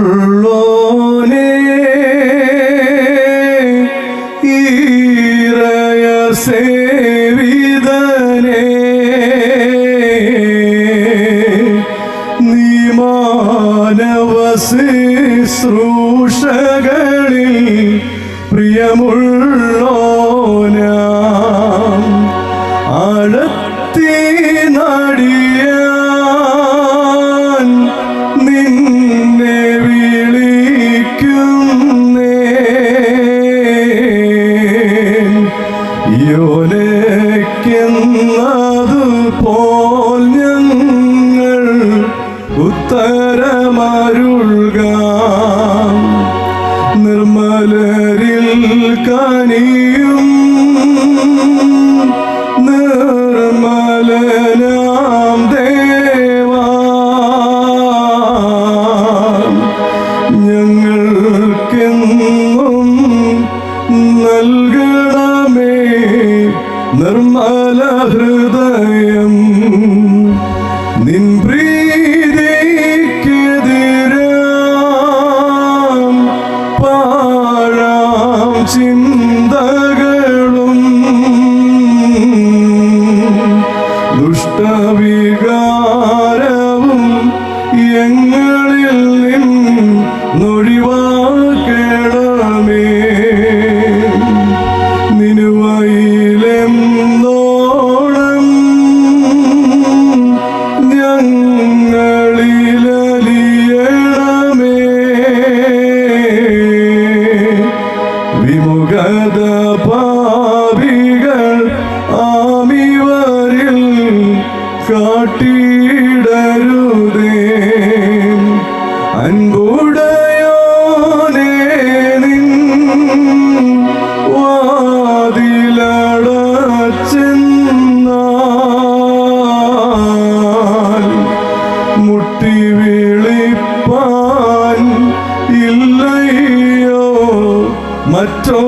സ്തുതിയുണർവുള്ളോനേ സേവിതനേ നീ മാനവ ശുശ്രൂഷകളിൽ പ്രിയമുള്ളോനാം ആഴത്തി നടിയാൻ നിന്നെ വിളിക്കുന്നേ യോനയ്ക്കെന്നതുപോൽ ഞങ്ങൾ ഉത്തരമരുൾകാം നിർമ്മലരിൽ കനിയും നിർമ്മലനാം ദേവാ ഞങ്ങൾക്കെന്നും നൽകണമേ നിർമ്മല ഹൃദയം നിൻ പ്രീതിക്കെതിരാം പാഴാം ചിന്തകളും ദുഷ്ടവികാരവും എങ്ങളിൽ നിന്നൊഴിവാക്കണമേ നിനുവയിലെന്നോണം ഞങ്ങളിലലിയണമേ വിമുഖത പാപികൾ ആമിവരിൽ കാട്ടിടരുതേ അൻപുടയോനേ നിൻ വാതിലടച്ചെന്നാൽ മുട്ടി വിളിപ്പാൻ ഇല്ലയോ മറ്റോ